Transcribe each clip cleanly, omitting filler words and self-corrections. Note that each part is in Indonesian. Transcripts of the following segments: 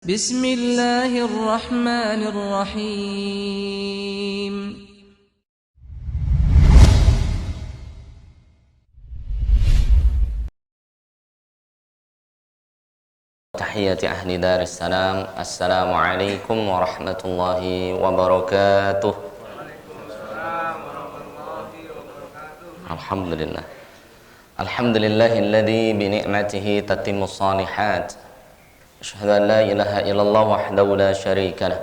Bismillahirrahmanirrahim. Tahiyati ahli daris salam. Assalamualaikum warahmatullahi wabarakatuh. Alhamdulillah. Alhamdulillahilladzi bi ni'matihi tatimmu shalihat. Asyhadu an la ilaha illallah wahdahu la syarika lah.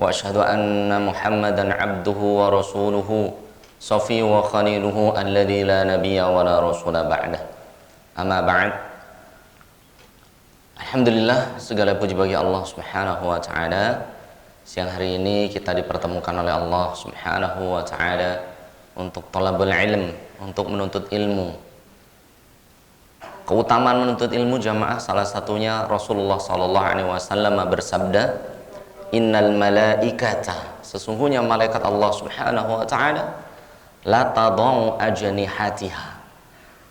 Wa asyhadu anna Muhammadan abduhu wa rasuluhu safiyyuhu wa khaliluhu alladzi la nabiyya wa la rasula ba'dah. Amma ba'd. Alhamdulillah, segala puji bagi Allah Subhanahu wa taala. Siang hari ini kita dipertemukan oleh Allah Subhanahu wa taala untuk thalabul ilm, untuk menuntut ilmu. Keutamaan menuntut ilmu jamaah, salah satunya Rasulullah sallallahu alaihi wasallam bersabda, "Innal malaikata", sesungguhnya malaikat Allah Subhanahu wa taala, "la tadau ajnihatiha",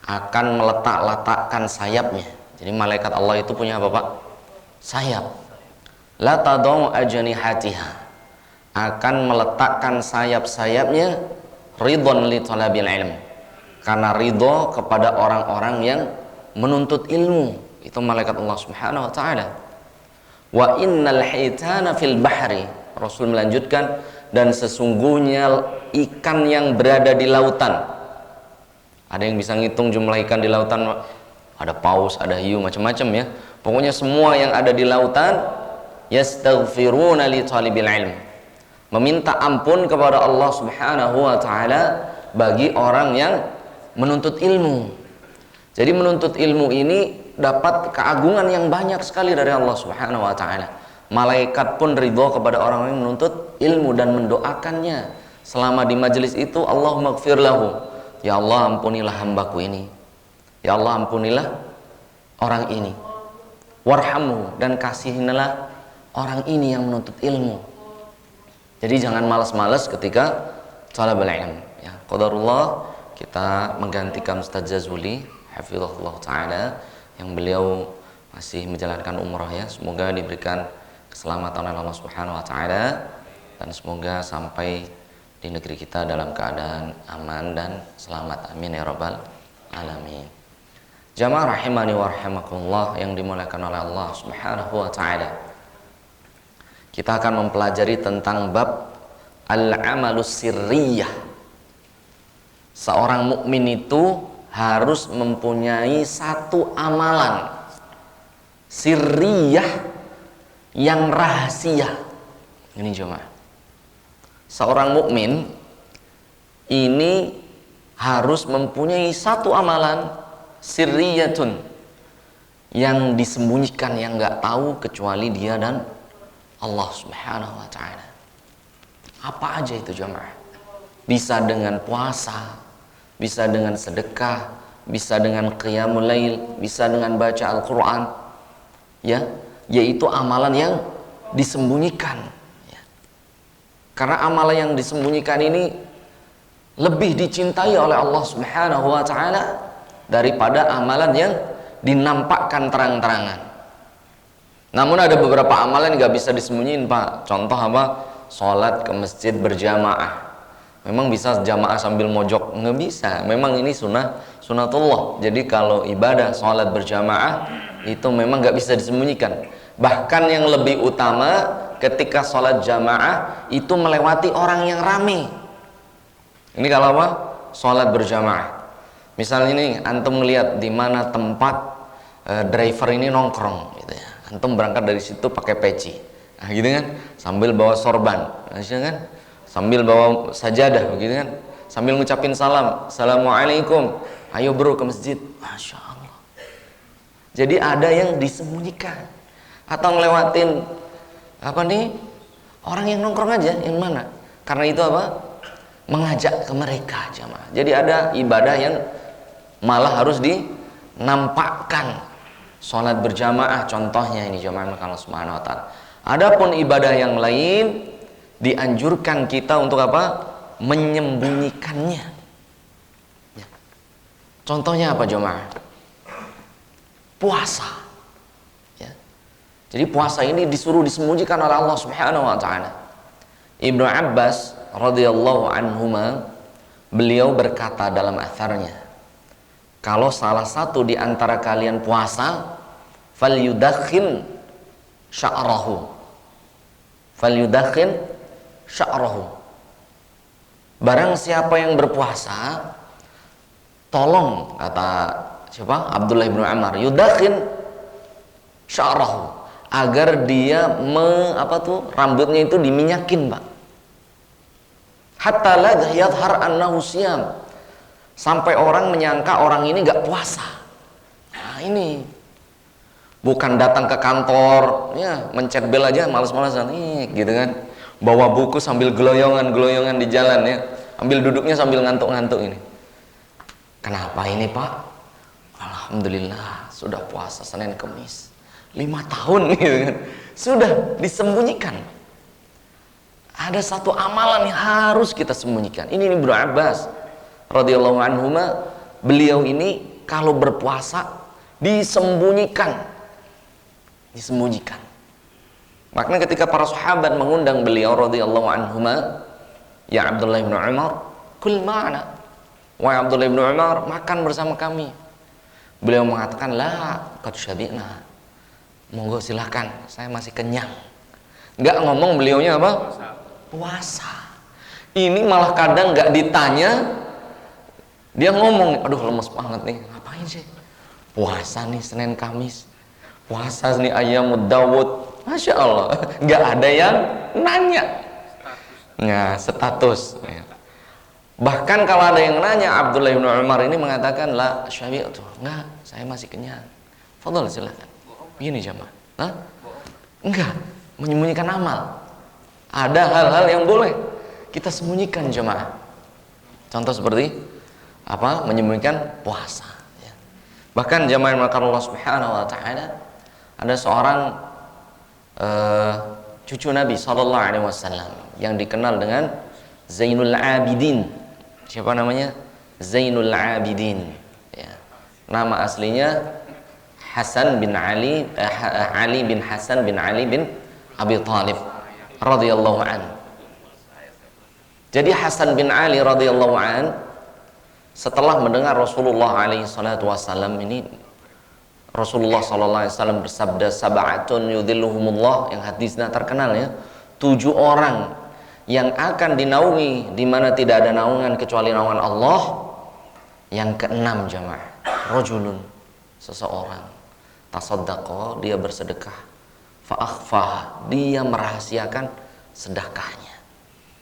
akan meletak-letakkan sayapnya. Jadi malaikat Allah itu punya apa, Pak? Sayap. La tadau ajnihatiha, akan meletakkan sayap-sayapnya ridhon li talabil ilm, karena ridho kepada orang-orang yang menuntut ilmu. Itu malaikat Allah Subhanahu wa taala. Wa innal hitana fil bahri, Rasul melanjutkan, dan sesungguhnya ikan yang berada di lautan. Ada yang bisa ngitung jumlah ikan di lautan? Ada paus, ada hiu, macam-macam ya. Pokoknya semua yang ada di lautan, yastaghfiruna li talibil ilm, meminta ampun kepada Allah Subhanahu wa taala bagi orang yang menuntut ilmu. Jadi menuntut ilmu ini dapat keagungan yang banyak sekali dari Allah Subhanahu wa taala. Malaikat pun ridho kepada orang yang menuntut ilmu dan mendoakannya selama di majelis itu. Allahumma ighfir lahu, ya Allah ampunilah hambaku ini, ya Allah ampunilah orang ini, warhamhu, dan kasihinilah orang ini yang menuntut ilmu. Jadi jangan malas-malas ketika thalabul ilm ya. Qadarullah, kita menggantikan Ustaz Jazuli hafizahullah ta'ala, yang beliau masih menjalankan umrah ya. Semoga diberikan keselamatan oleh Allah Subhanahu wa ta'ala, dan semoga sampai di negeri kita dalam keadaan aman dan selamat, amin ya rabbal alamin. Jamaah rahimani wa rahimakumullah yang dimuliakan oleh Allah Subhanahu wa ta'ala, kita akan mempelajari tentang bab al-amalus sirriyah. Seorang mukmin itu harus mempunyai satu amalan sirriyah yang rahasia. Ini jemaah, seorang mukmin ini harus mempunyai satu amalan sirriyatun, yang disembunyikan, yang nggak tahu kecuali dia dan Allah Subhanahu wa ta'ala. Apa aja itu jemaah? Bisa dengan puasa, bisa dengan sedekah, bisa dengan qiyamul lail, bisa dengan baca Al-Quran ya, yaitu amalan yang disembunyikan ya. Karena amalan yang disembunyikan ini lebih dicintai oleh Allah Subhanahu wa ta'ala daripada amalan yang dinampakkan terang-terangan. Namun ada beberapa amalan yang gak bisa disembunyiin, Pak. Contoh apa? Sholat ke masjid berjamaah. Memang bisa jamaah sambil mojok? Nggak bisa. Memang ini sunatullah. Jadi kalau ibadah sholat berjamaah itu memang nggak bisa disembunyikan. Bahkan yang lebih utama ketika sholat jamaah itu melewati orang yang rame. Ini kalau apa? Sholat berjamaah. Misalnya ini antum melihat di mana tempat driver ini nongkrong, gitu ya. Antum berangkat dari situ pakai peci, nah, gitu kan? Sambil bawa sorban, gitu kan? Sambil bawa sajadah, begitu kan, sambil ngucapin salam, assalamualaikum, ayo bro ke masjid, masya Allah. Jadi ada yang disembunyikan. Atau ngelewatin apa nih, orang yang nongkrong aja, yang mana, karena itu apa, mengajak ke mereka jamaah. Jadi ada ibadah yang malah harus dinampakkan. Sholat berjamaah contohnya ini jamaah Allah Subhanahu wa ta'ala. Adapun ibadah yang lain dianjurkan kita untuk apa? Menyembunyikannya ya. Contohnya apa jemaah? Puasa ya. Jadi puasa ini disuruh disembunyikan oleh Allah Subhanahu wa taala. Ibnu Abbas radhiyallahu anhuma, beliau berkata dalam atharnya, kalau salah satu di antara kalian puasa, falyudakhin sya'rahu. Falyudakhin sya'rahu. Barang siapa yang berpuasa, tolong, kata siapa? Abdullah bin Umar, yudakhin sya'rahu, agar dia rambutnya itu diminyakin, Pak. Hatta la yadhhar annahu siyam, sampai orang menyangka orang ini nggak puasa. Nah, ini bukan datang ke kantor ya mencet bel aja malas-malasan gitu kan, bawa buku sambil geloyongan di jalan ya, ambil duduknya sambil ngantuk-ngantuk ini. Kenapa ini, Pak? Alhamdulillah sudah puasa Senin Kemis 5 tahun gitu kan. Sudah disembunyikan. Ada satu amalan yang harus kita sembunyikan. Ini Ibnu Abbas radhiyallahu anhuma, beliau ini kalau berpuasa disembunyikan. Makanya ketika para sahabat mengundang beliau radhiyallahu anhuma, ya Abdullah bin Umar, kul ma'ana, wahai Abdullah bin Umar, makan bersama kami. Beliau mengatakan, la qad syabi'na, monggo silahkan, saya masih kenyang. Nggak ngomong beliaunya apa? Puasa. Ini malah kadang nggak ditanya, dia ngomong, aduh lemes banget nih, ngapain sih? Puasa nih Senin Kamis, puasa nih Ayyamud Dawud, Masya Allah, nggak ada yang nanya. Nah, status. Bahkan kalau ada yang nanya, Abdullah bin Umar ini mengatakan, la syabi'tu, enggak, saya masih kenyang. Fadhal, silakan. Begini jamaah. Hah? Enggak, menyembunyikan amal. Ada hal-hal yang boleh kita sembunyikan jemaah. Contoh seperti apa? Menyembunyikan puasa. Ya. Bahkan jemaah yang melakukan Allah Subhanahu wa taala, ada seorang cucu Nabi Sallallahu Alaihi Wasallam yang dikenal dengan Zainul Abidin. Siapa namanya? Zainul Abidin. Ya. Nama aslinya Hasan bin Ali, Ali bin Hasan bin Ali bin Abi Thalib radhiyallahu an. Jadi Hasan bin Ali radhiyallahu an setelah mendengar Rasulullah alaihi salatu wasallam ini, Rasulullah sallallahu alaihi wasallam bersabda, sab'atun yudhilluhumullah, yang hadisnya terkenal ya, 7 orang yang akan dinaungi di mana tidak ada naungan kecuali naungan Allah. Yang keenam jamaah, rajulun, seseorang, tasaddaqa, dia bersedekah, fa'akhfah, dia merahasiakan sedekahnya,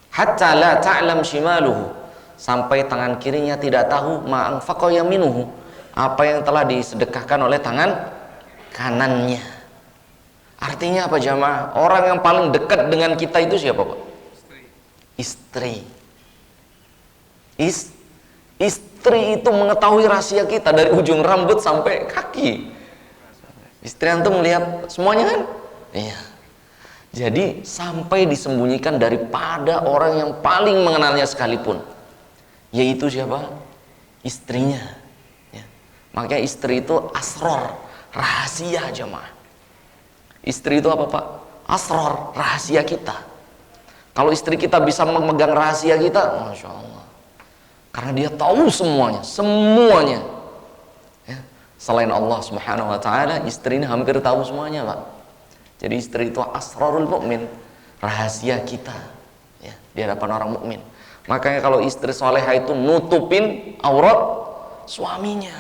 hatta la ta'lam shimaluhu, sampai tangan kirinya tidak tahu ma'anfaqa yaminuhu, apa yang telah disedekahkan oleh tangan kanannya. Artinya apa jamaah? Orang yang paling dekat dengan kita itu siapa, Pak? Istri. Istri itu mengetahui rahasia kita dari ujung rambut sampai kaki. Istri antum melihat semuanya kan? Iya. Jadi sampai disembunyikan daripada orang yang paling mengenalnya sekalipun, yaitu siapa? Istrinya. Ya. Makanya istri itu asror, rahasia jemaah. Istri itu apa, Pak? Asror, rahasia kita. Kalau istri kita bisa memegang rahasia kita, Masya Allah, karena dia tahu semuanya. Ya. Selain Allah Subhanahu Wa Taala, istri ini hampir tahu semuanya, Pak. Jadi istri itu asrarul mukmin, rahasia kita ya, di hadapan orang mukmin. Makanya kalau istri soleha itu nutupin aurat suaminya.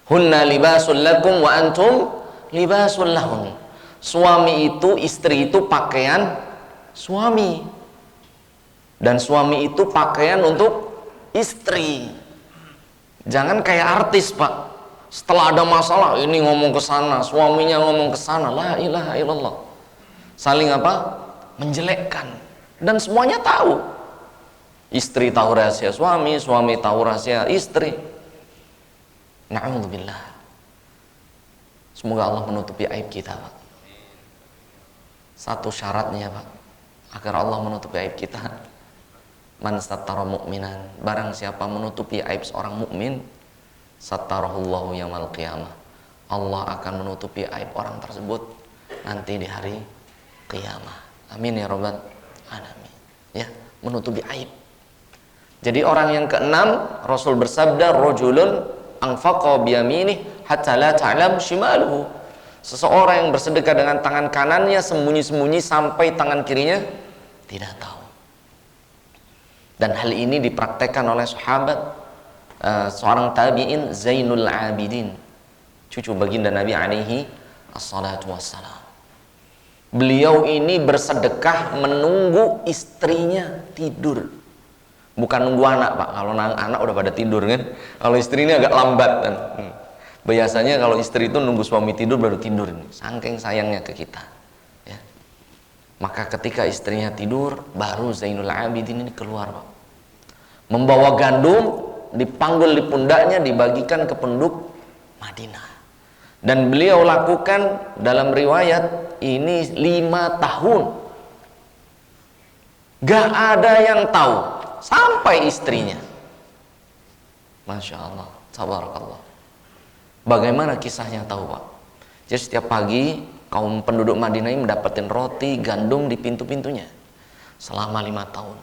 Hunna libasul lakum wa antum libasul lahun. Suami itu, istri itu pakaian suami, dan suami itu pakaian untuk istri. Jangan kayak artis, Pak. Setelah ada masalah, ini ngomong ke sana, suaminya ngomong ke sana, la ilaha illallah. Saling apa? Menjelekkan. Dan semuanya tahu. Istri tahu rahasia suami, suami tahu rahasia istri. Na'udzubillah. Semoga Allah menutupi aib kita, Pak. Satu syaratnya, Pak, agar Allah menutupi aib kita, man sattara mu'minan, barang siapa menutupi aib seorang mukmin, sattarahullahu yaumal qiyamah, Allah akan menutupi aib orang tersebut nanti di hari qiyamah. Amin ya rabbal alamin. Ya, menutupi aib. Jadi orang yang keenam, Rasul bersabda, rajulun anfaqa biyaminih hatta la ta'lam shimaluhu. Seseorang yang bersedekah dengan tangan kanannya sembunyi-sembunyi sampai tangan kirinya tidak tahu. Dan hal ini dipraktekkan oleh sahabat, seorang tabi'in Zainul Abidin, cucu baginda Nabi alaihi assalatu wassalam. Beliau ini bersedekah menunggu istrinya tidur. Bukan nunggu anak, Pak. Kalau anak udah pada tidur kan. Kalau istri ini agak lambat kan. Biasanya kalau istri itu nunggu suami tidur baru tidur ini. Saking sayangnya ke kita. Ya. Maka ketika istrinya tidur, baru Zainul Abidin ini keluar, Pak. Membawa gandum, dipanggul di pundaknya, dibagikan ke penduduk Madinah. Dan beliau lakukan dalam riwayat ini 5 tahun. Gak ada yang tahu. Sampai istrinya. Masya Allah, tabarakallah. Bagaimana kisahnya tahu, Pak? Jadi setiap pagi kaum penduduk Madinah ini mendapatkan roti, gandum di pintu-pintunya selama 5 tahun.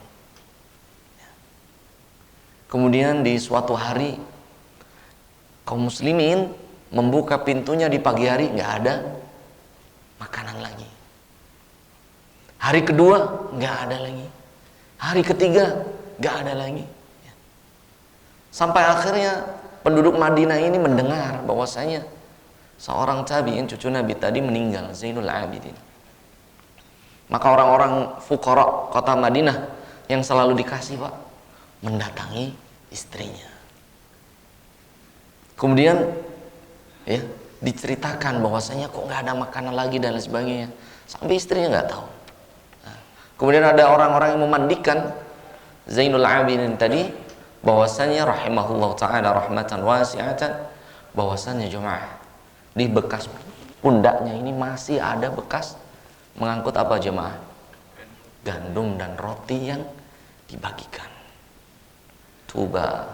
Kemudian di suatu hari kaum muslimin membuka pintunya di pagi hari, nggak ada makanan lagi. Hari kedua nggak ada lagi. Hari ketiga gak ada lagi. Sampai akhirnya penduduk Madinah ini mendengar bahwasanya seorang tabi'in cucu Nabi tadi meninggal, Zainul Abidin. Maka orang-orang fuqara kota Madinah yang selalu dikasih, Pak, mendatangi istrinya. Kemudian ya diceritakan bahwasanya kok gak ada makanan lagi dan lain sebagainya. Sampai istrinya gak tahu. Nah, kemudian ada orang-orang yang memandikan Zainul Abidin tadi, bahwasannya rahimahullah ta'ala rahmatan wasi'atan, bahwasannya jemaah di bekas pundaknya ini masih ada bekas mengangkut apa jemaah? Gandum dan roti yang dibagikan. Tuba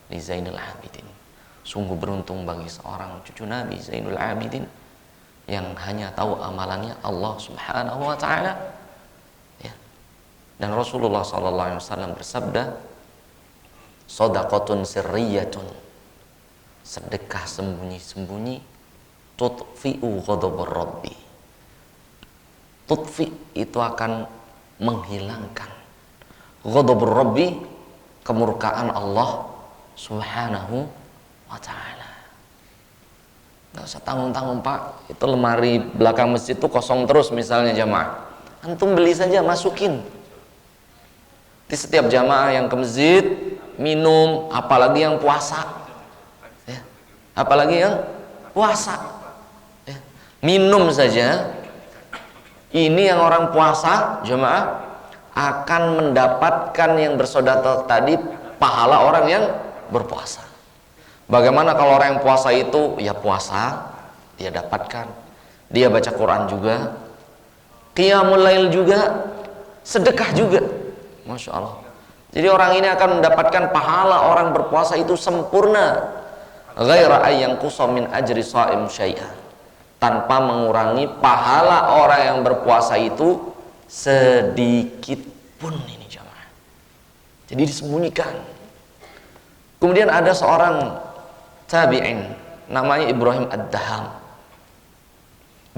li Zainul Abidin. Sungguh beruntung bagi seorang cucu Nabi Zainul Abidin yang hanya tahu amalannya Allah Subhanahu wa ta'ala. Dan Rasulullah SAW bersabda, shadaqatun sirriyatun, sedekah sembunyi-sembunyi, tutfi'u ghadabur rabbi. Tutfi itu akan menghilangkan ghadabur rabbi, kemurkaan Allah Subhanahu wa ta'ala. Gak usah tanggung-tanggung, Pak. Itu lemari belakang masjid itu kosong terus misalnya jamaah. Antum beli saja, masukin. Di setiap jamaah yang ke masjid minum, apalagi yang puasa, ya. Apalagi yang puasa, ya. Minum saja. Ini yang orang puasa jamaah akan mendapatkan yang bersedekah tadi pahala orang yang berpuasa. Bagaimana kalau orang yang puasa itu ya puasa dia dapatkan, dia baca Quran juga, qiyamul lail juga, sedekah juga. Masya Allah. Jadi orang ini akan mendapatkan pahala orang berpuasa itu sempurna, ghaira ayyanqusa min ajri shaim syai'a, tanpa mengurangi pahala orang yang berpuasa itu sedikit pun ini jamaah. Jadi disembunyikan. Kemudian ada seorang tabi'in namanya Ibrahim Ad-Daham.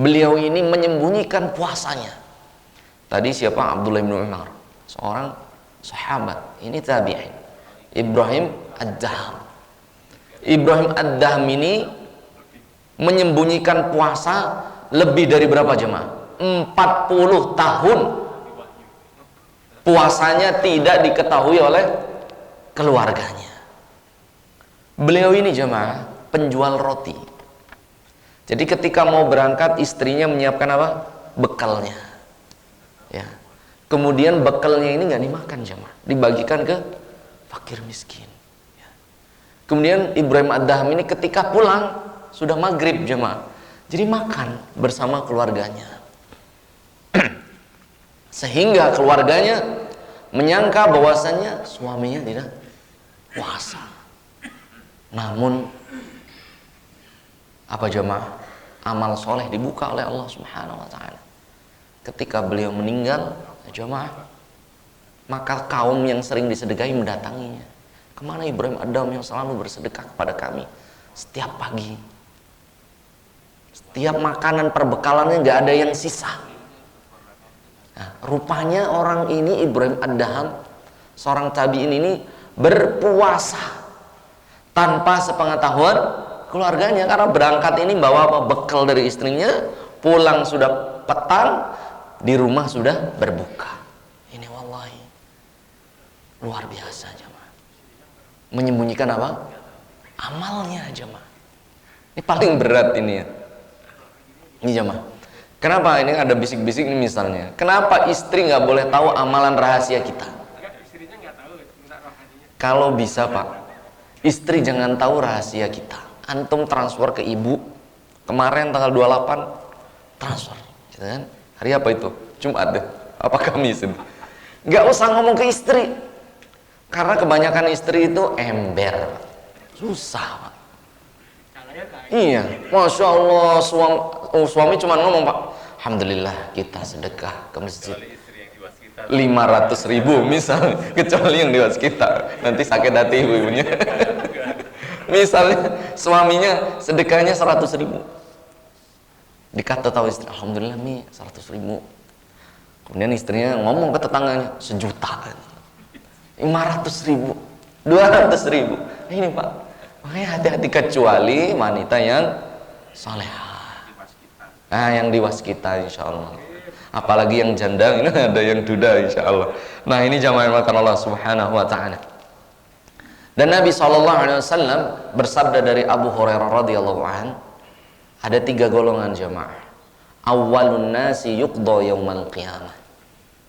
Beliau ini menyembunyikan puasanya. Tadi siapa? Abdullah bin Umar, seorang sahabat. Ini tabi'in, Ibrahim Ad-Daham. Ibrahim Ad-Daham ini menyembunyikan puasa lebih dari berapa jemaah? 40 tahun puasanya tidak diketahui oleh keluarganya. Beliau ini jemaah penjual roti. Jadi ketika mau berangkat istrinya menyiapkan apa? Bekalnya. Ya. Kemudian bekalnya ini nggak dimakan jemaah, dibagikan ke fakir miskin. Ya. Kemudian Ibrahim Ad-Daham ini ketika pulang sudah maghrib jemaah, jadi makan bersama keluarganya. Sehingga keluarganya menyangka bahwasannya suaminya tidak puasa. Namun Apa jemaah? Amal soleh dibuka oleh Allah Subhanahu wa ta'ala. Ketika beliau meninggal, jemaah, maka kaum yang sering disedekahi mendatanginya. Kemana Ibrahim Adham yang selalu bersedekah kepada kami setiap pagi? Setiap makanan perbekalannya nggak ada yang sisa. Nah, rupanya orang ini Ibrahim Adham, seorang tabi'in ini berpuasa tanpa sepengetahuan keluarganya, karena berangkat ini bawa apa? Bekal dari istrinya, pulang sudah petang, di rumah sudah berbuka. Ini wallahi luar biasa jemaah. Menyembunyikan apa? Amalnya jemaah. Ini paling berat ini ya. Ini jemaah. Kenapa ini ada bisik-bisik ini misalnya? Kenapa istri nggak boleh tahu amalan rahasia kita? Kalau bisa Pak, istri jangan tahu rahasia kita. Antum transfer ke ibu kemarin tanggal 28 transfer, gitu kan? Hari apa itu? Jumat deh. Apa Kamis itu? Nggak usah ngomong ke istri, karena kebanyakan istri itu ember, susah Pak. Iya, masya Allah, suami cuma ngomong Pak, alhamdulillah kita sedekah ke masjid 500.000 misal, kecuali yang di waskita, nanti sakit hati ibu-ibunya. Misalnya suaminya sedekahnya 100.000, dikata tahu istri, alhamdulillah mi 100.000. Kemudian istrinya ngomong ke tetangganya, 1.000.000, 500.000, 200.000. Ini Pak, makanya hati-hati, kecuali wanita yang salehah. Nah, yang di waskita insya Allah. Apalagi yang janda, ini ada yang duda insya Allah. Nah, ini jamaah yang makan Allah Subhanahu wa ta'ala. Dan Nabi SAW bersabda dari Abu Hurairah radhiyallahu an, ada 3 golongan jamaah. Awwalun nasi yuqda yaumal qiyamah.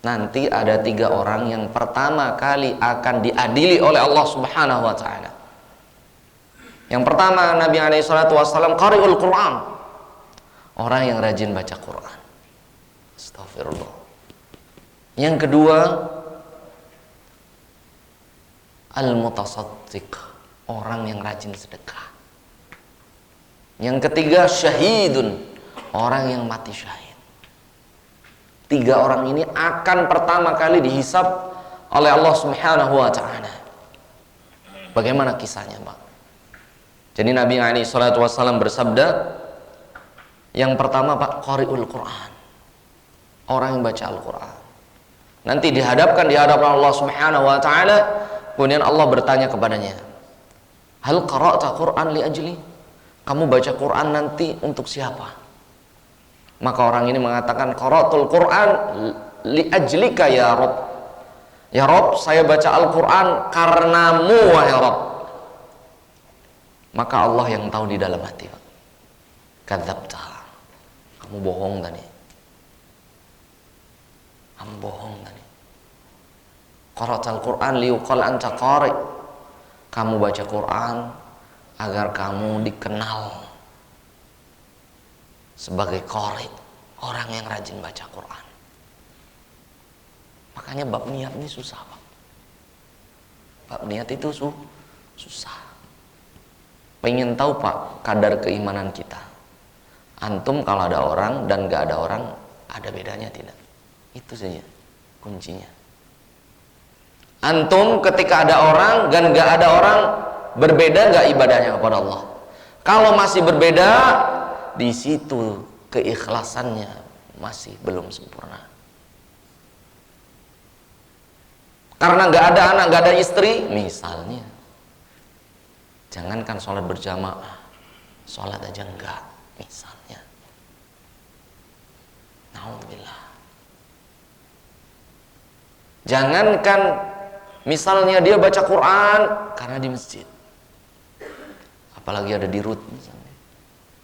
Nanti ada 3 orang yang pertama kali akan diadili oleh Allah Subhanahu wa ta'ala. Yang pertama, Nabi SAW qari'ul Quran, orang yang rajin baca Quran. Astagfirullah. Yang kedua, al-mutasaddiq, orang yang rajin sedekah. Yang ketiga, syahidun, orang yang mati syahid. 3 orang ini akan pertama kali dihisab oleh Allah Subhanahu wa ta'ala. Bagaimana kisahnya Pak? Jadi Nabi SAW bersabda, yang pertama Pak, qari'ul Quran, orang yang baca Al-Quran. Nanti dihadapkan di hadapan Allah Subhanahu wa ta'ala, kemudian Allah bertanya kepadanya, hal qara'ta Quran li ajli? Kamu baca Quran nanti untuk siapa? Maka orang ini mengatakan, qara'tul Quran li ajlika ya Rabb. Ya Rabb, saya baca Al-Quran karenamu wahai Rabb. Maka Allah yang tahu di dalam hati, kadzabta, kamu bohong tadi. Kamu bohong tadi. Qara'tal Quran liyuqal anta qari'. Kamu baca Quran agar kamu dikenal sebagai qari', orang yang rajin baca Quran. Makanya bab niat ini susah Pak. Bab niat itu susah. Pengen tahu Pak kadar keimanan kita? Antum kalau ada orang dan gak ada orang, ada bedanya tidak? Itu saja kuncinya. Antum ketika ada orang dan gak ada orang, berbeda gak ibadahnya kepada Allah? Kalau masih berbeda, di situ keikhlasannya masih belum sempurna. Karena gak ada anak, gak ada istri, misalnya, jangankan sholat berjamaah, sholat aja enggak, misalnya. Naudzubillah. Jangankan misalnya dia baca Quran karena di masjid, apalagi ada di RUT misalnya,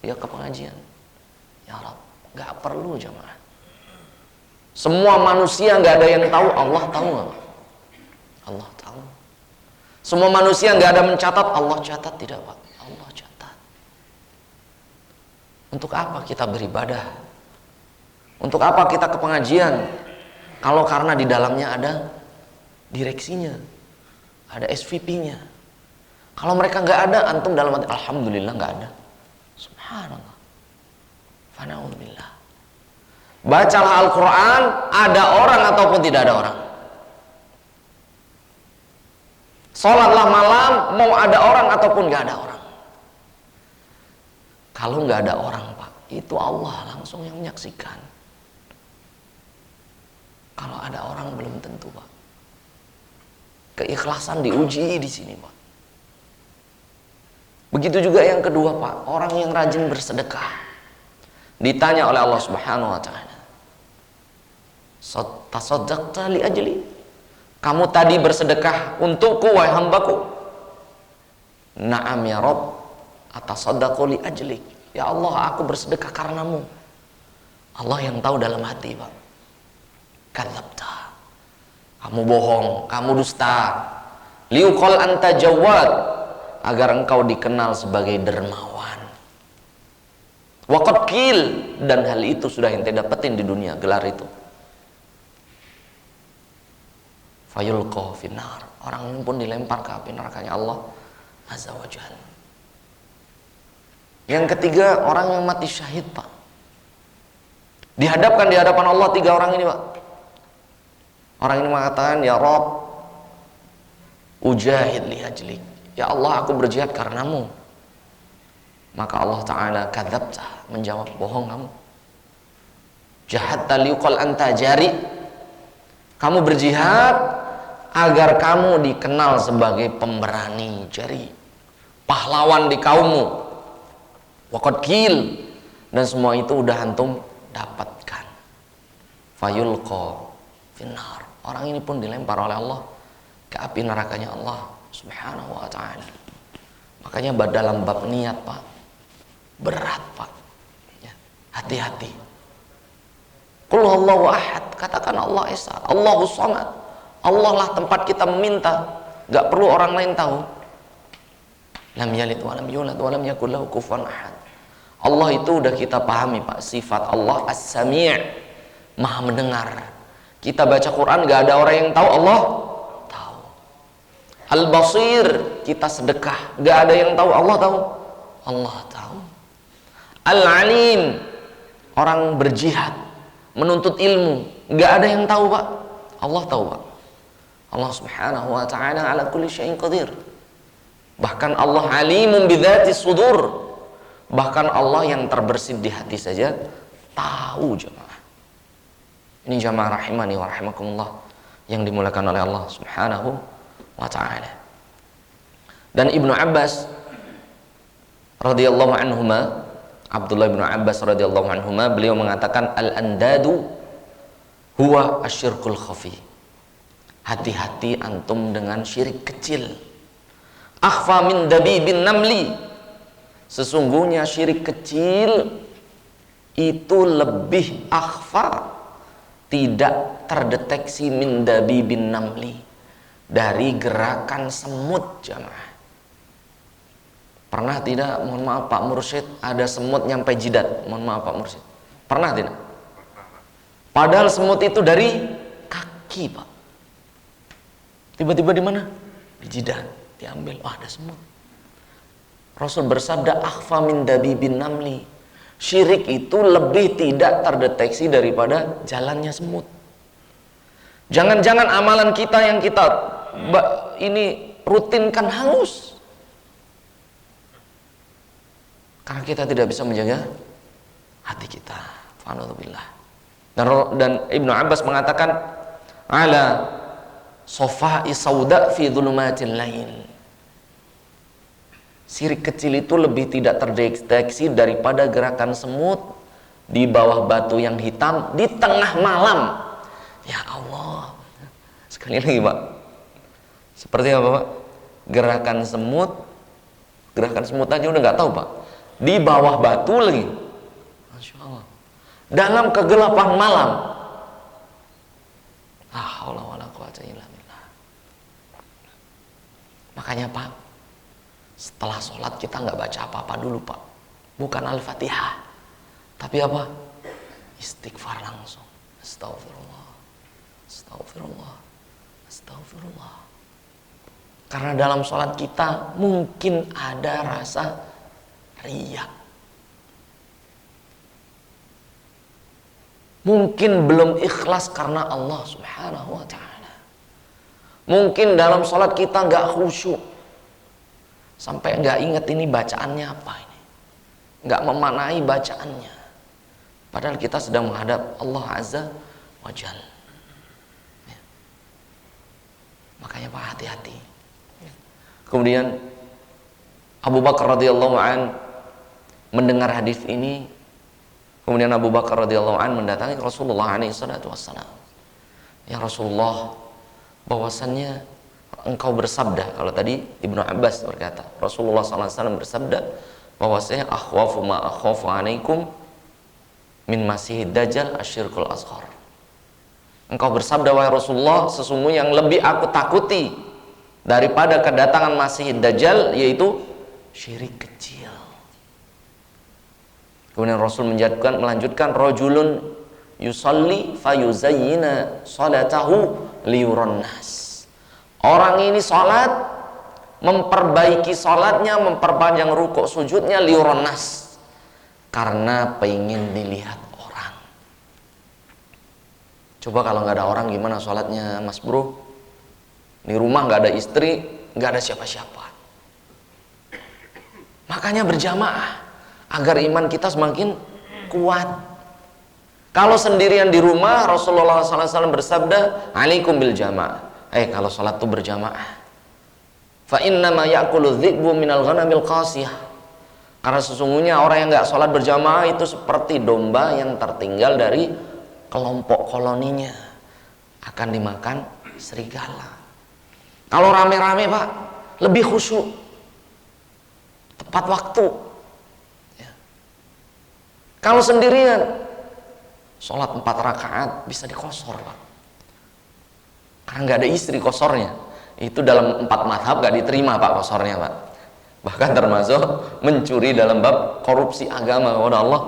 dia ke pengajian. Ya Allah, nggak perlu jamaah. Semua manusia nggak ada yang tahu, Allah tahu nggak? Allah tahu. Semua manusia nggak ada mencatat, Allah catat tidak Pak? Allah catat. Untuk apa kita beribadah? Untuk apa kita ke pengajian? Kalau karena di dalamnya ada direksinya, ada SVP-nya. Kalau mereka nggak ada, antum dalam hati, alhamdulillah nggak ada. Subhanallah. Subhanallah. Fana'udzubillah. Bacalah Al-Quran, ada orang ataupun tidak ada orang. Sholatlah malam, mau ada orang ataupun gak ada orang. Kalau gak ada orang, Pak, itu Allah langsung yang menyaksikan. Kalau ada orang belum tentu, Pak. Keikhlasan diuji di sini, Pak. Begitu juga yang kedua, Pak, orang yang rajin bersedekah. Ditanya oleh Allah Subhanahu wa taala, "Tasaddaqta li ajli?" Kamu tadi bersedekah untukku, wahai hambaku. "Na'am ya Rabb, atasaddaqu li ajlik." Ya Allah, aku bersedekah karenamu. Allah yang tahu dalam hati, Pak. Kadzabta. Kamu bohong, kamu dusta. Liuqal anta jawad, agar engkau dikenal sebagai dermawan. Waqad qil, dan hal itu sudah ente dapetin di dunia, gelar itu. Fayulqa finnar, orang ini pun dilempar ke api nerakanya Allah Azza wa Jalla. Yang ketiga, orang yang mati syahid, Pak. Dihadapkan di hadapan Allah tiga orang ini, Pak. Orang ini mengatakan, "Ya Rabb, ujahid li ajlik." Ya Allah, aku berjihad karenamu. Maka Allah Ta'ala, kadzabta, menjawab, bohong kamu. Jahadta liuqal anta jari. Kamu berjihad agar kamu dikenal sebagai pemberani jari, pahlawan di kaummu. Waqad qil, dan semua itu udah antum dapatkan. Fayulqa finnar, orang ini pun dilempar oleh Allah ke api nerakanya Allah Subhanahu wa ta'ala. Makanya dalam bab niat, Pak, berat, Pak, ya, hati-hati. Qul huwallahu ahad, katakan Allah esa, Allahu samad. Allah lah tempat kita meminta, gak perlu orang lain tahu. Lam yalid wa lam yulad wa lam yakul lahu kufuwan ahad. Allah itu udah kita pahami, Pak, sifat Allah as-sami', maha mendengar. Kita baca Quran gak ada orang yang tahu, Allah tahu. Al-basir, kita sedekah gak ada yang tahu, Allah tahu. Allah tahu. Al-alim, orang berjihad menuntut ilmu gak ada yang tahu, Pak. Allah tahu, Pak. Allah Subhanahu wa ta'ala ala kulli syai'in qadir. Bahkan Allah alimun bidzati sudur. Bahkan Allah yang terbersih di hati saja tahu, jemaah. Ini jamaah rahimani wa rahimakumullah yang dimulakan oleh Allah Subhanahu wa ta'ala. Dan Ibnu Abbas radhiyallahu anhuma, Abdullah bin Abbas radhiyallahu anhuma, beliau mengatakan, al-andadu huwa asyirkul khafi. Hati-hati antum dengan syirik kecil. Akhfa min dabibin namli. Sesungguhnya syirik kecil itu lebih akhfa, tidak terdeteksi, min dabibin namli, dari gerakan semut, jamaah. Pernah tidak, mohon maaf Pak Mursyid, ada semut nyampe jidat? Mohon maaf Pak Mursyid, pernah tidak? Padahal semut itu dari kaki, Pak. Tiba-tiba di mana? Di jidat, diambil, oh ada semut. Rasul bersabda, akhfa min dabibin namli. Syirik itu lebih tidak terdeteksi daripada jalannya semut. Jangan-jangan amalan kita yang kita ini rutinkan hangus karena kita tidak bisa menjaga hati kita. Alhamdulillah. Dan Ibnu Abbas mengatakan, ala sofa'i sauda fi dhulumatil lail. Syirik kecil itu lebih tidak terdeteksi daripada gerakan semut di bawah batu yang hitam di tengah malam. Ya Allah. Sekali lagi, Pak. Seperti apa, Pak? Gerakan semut aja udah nggak tahu, Pak. Di bawah batu lagi. Masya Allah. Dalam kegelapan malam. La haula wala quwwata illa billah. Makanya, Pak, setelah sholat kita nggak baca apa-apa dulu, Pak. Bukan Al-Fatihah, tapi apa? Istighfar langsung. Astagfirullah, astagfirullah, astagfirullah. Karena dalam sholat kita mungkin ada rasa riya. Mungkin belum ikhlas karena Allah Subhanahu wa ta'ala. Mungkin dalam sholat kita nggak khusyuk, sampai nggak inget ini bacaannya apa ini, nggak memaknai bacaannya, padahal kita sedang menghadap Allah Azza wa Jalla. Ya. Makanya Pak, hati-hati. Kemudian Abu Bakar radhiyallahu an mendengar hadis ini. Kemudian Abu Bakar radhiyallahu an mendatangi Rasulullah alaihi salatu wassalam. Ya Rasulullah, bahwasannya engkau bersabda, kalau tadi Ibnu Abbas berkata, Rasulullah SAW bersabda bahwasanya akhwafu ma akhafu alaikum min masihid dajjal asyirkul asghar. Engkau bersabda, wahai Rasulullah, sesungguhnya yang lebih aku takuti daripada kedatangan masihid dajjal yaitu syirik kecil. Kemudian Rasul melanjutkan rajulun yusalli fayuzayyina salatahu liyuran nas. Orang ini salat, memperbaiki salatnya, memperpanjang rukuk sujudnya liyuran nas, karena pengen dilihat orang. Coba kalau nggak ada orang gimana salatnya, Mas Bro? Di rumah nggak ada istri, nggak ada siapa-siapa. Makanya berjamaah agar iman kita semakin kuat. Kalau sendirian di rumah, Rasulullah SAW bersabda, alaikum bil jamaah. Kalau sholat itu berjamaah. Fa innama ya'kulu dhi'bu minal ghanamil qasiyah. Karena sesungguhnya orang yang nggak sholat berjamaah itu seperti domba yang tertinggal dari kelompok koloninya, akan dimakan serigala. Kalau rame-rame Pak, lebih khusyuk, tepat waktu. Kalau sendirian, sholat 4 rakaat bisa dikosor Pak, karena nggak ada istri kosornya. Itu dalam 4 mazhab nggak diterima Pak kosornya Pak. Bahkan termasuk mencuri dalam bab korupsi agama kepada Allah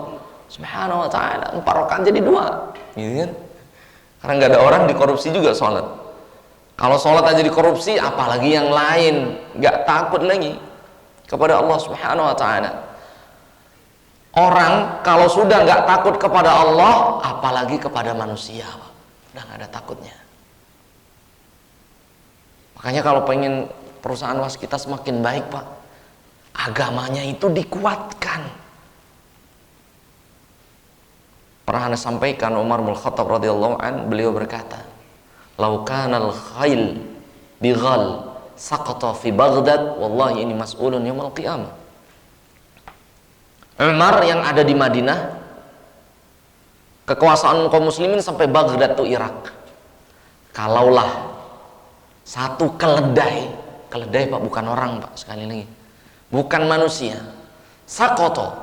Subhanahu wa ta'ala. 4 rakaat jadi 2, gitu kan? Karena nggak ada orang dikorupsi juga sholat. Kalau sholat aja dikorupsi, apalagi yang lain, nggak takut lagi kepada Allah Subhanahu wa ta'ala. Orang kalau sudah nggak takut kepada Allah, apalagi kepada manusia, Pak, udah nggak ada takutnya. Makanya kalau pengen perusahaan waskita semakin baik Pak, agamanya itu dikuatkan. Pernah Anda sampaikan, Umar bin Khattab radhiyallahu an, beliau berkata, "Lau kanal khail bighal saqata fi Baghdad, wallahi ini mas'ulun yaumil qiyamah." Umar yang ada di Madinah, kekuasaan kaum muslimin sampai Baghdad tuh Irak. Kalaulah satu keledai Pak, bukan orang Pak, sekali lagi, bukan manusia, sakoto,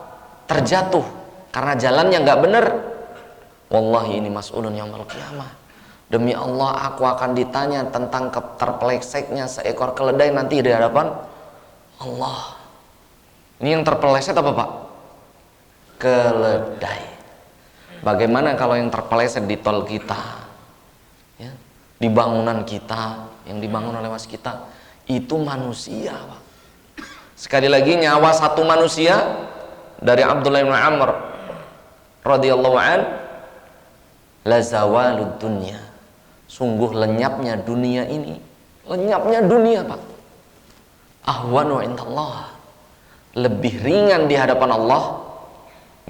terjatuh karena jalannya nggak bener, wallahi ini mas'ulun yaumil qiyamah, demi Allah aku akan ditanya tentang terpelekseknya seekor keledai nanti di hadapan Allah. Ini yang terpeleset apa Pak? Keledai. Bagaimana kalau yang terpeleset di tol kita, ya, di bangunan kita yang dibangun oleh waskita, itu manusia Pak. Sekali lagi, nyawa satu manusia dari Abdullah bin Amr radhiyallahu an, la zawalud dunya, sungguh lenyapnya dunia ini, lenyapnya dunia Pak, ahwanu indallah, lebih ringan di hadapan Allah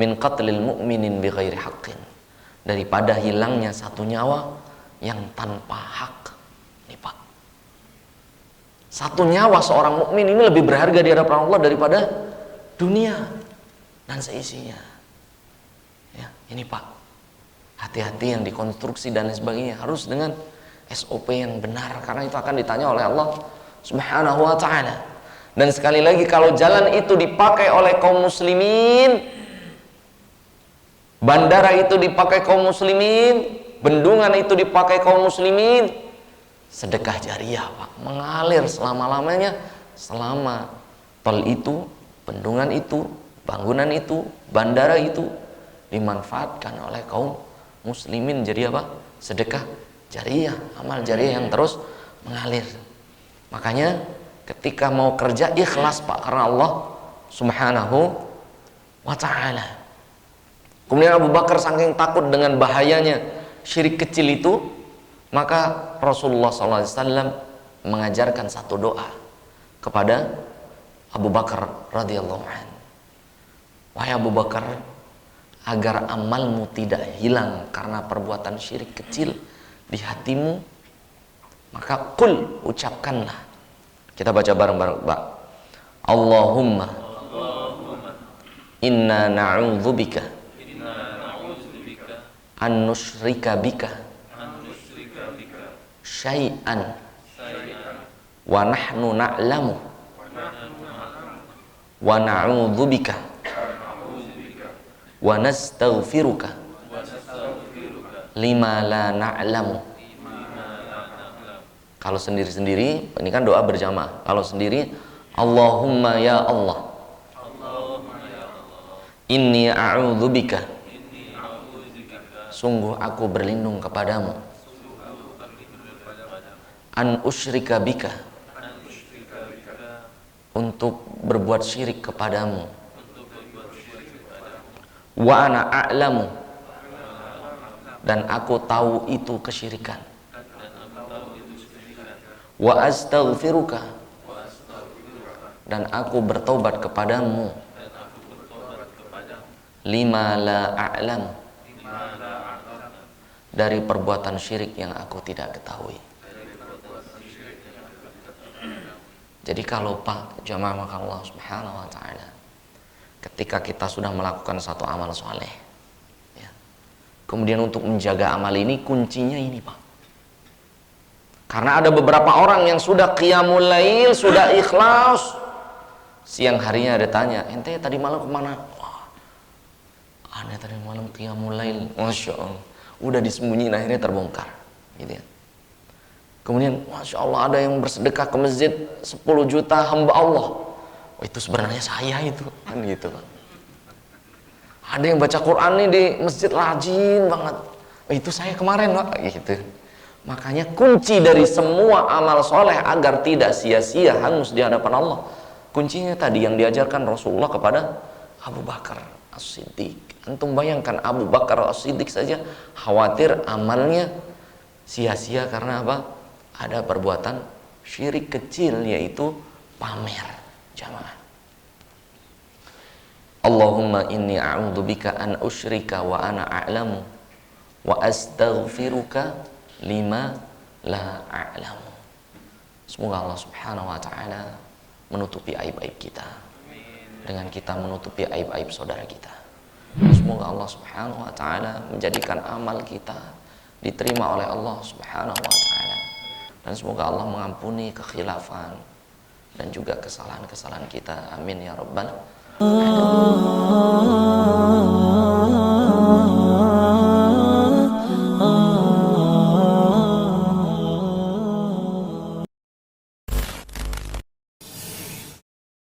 min qatlil mu'minin bighairi haqqin, daripada hilangnya satu nyawa yang tanpa hak. Nih Pak, satu nyawa seorang mukmin ini lebih berharga di hadapan Allah daripada dunia dan seisinya. Ya, ini Pak, hati-hati yang dikonstruksi dan sebagainya harus dengan SOP yang benar, karena itu akan ditanya oleh Allah Subhanahu wa ta'ala. Dan sekali lagi, kalau jalan itu dipakai oleh kaum muslimin, bandara itu dipakai kaum muslimin, bendungan itu dipakai kaum muslimin, sedekah jariah Pak, mengalir selama-lamanya, selama tol itu, bendungan itu, bangunan itu, bandara itu dimanfaatkan oleh kaum muslimin, jadi apa? Sedekah jariah, amal jariah yang terus mengalir. Makanya ketika mau kerja ikhlas Pak, karena Allah Subhanahu wa ta'ala. Kemudian Abu Bakar saking takut dengan bahayanya syirik kecil itu, maka Rasulullah SAW mengajarkan satu doa kepada Abu Bakar radhiyallahu anhu. Wahai Abu Bakar, agar amalmu tidak hilang karena perbuatan syirik kecil di hatimu, maka ucapkanlah. Kita baca bareng-bareng, Pak. Allahumma inna na'udzubika an nusyrika bika syai'an wa nahnu na'lamu wa na'udzubika wa nastaghfiruka lima la na'lamu. Kalau sendiri-sendiri ini kan doa berjamaah. Kalau sendiri, Allahumma ya Allah, inni a'udzubika, sungguh aku berlindung kepadamu, an usyrika bika, untuk berbuat syirik kepadamu, wa ana a'lamu, dan aku tahu itu kesyirikan, wa astaghfiruka, dan aku bertobat kepadamu, lima la a'lamu, dari perbuatan syirik yang aku tidak ketahui. Jadi kalau Pak jamaah maka Allah Subhanahu wa taala, ketika kita sudah melakukan satu amal soleh, ya, kemudian untuk menjaga amal ini kuncinya ini, Pak. Karena ada beberapa orang yang sudah qiyamul lail, sudah ikhlas, siang harinya ada tanya, ente tadi malam kemana? Wah, aneh tadi malam qiyamul lail, masya Allah. Udah disembunyiin, akhirnya terbongkar, gitu ya. Kemudian masya Allah ada yang bersedekah ke masjid 10 juta hamba Allah. Oh, itu sebenarnya saya itu, kan gitu, Pak. Ada yang baca Quran nih di masjid rajin banget. Oh, itu saya kemarin, Pak, gitu. Makanya kunci dari semua amal soleh agar tidak sia-sia hangus di hadapan Allah, kuncinya tadi yang diajarkan Rasulullah kepada Abu Bakar As-Siddiq. Antum bayangkan Abu Bakar As-Siddiq saja khawatir amalnya sia-sia karena apa? Ada perbuatan syirik kecil, yaitu pamer. Jamaah, Allahumma inni a'udzubika an usyrika wa ana a'lamu wa astaghfiruka lima la a'lamu. Semoga Allah Subhanahu wa taala menutupi aib-aib kita dengan kita menutupi aib-aib saudara kita. Semoga Allah Subhanahu wa taala menjadikan amal kita diterima oleh Allah Subhanahu wa taala, dan semoga Allah mengampuni kekhilafan dan juga kesalahan-kesalahan kita. Amin ya rabbal alamin.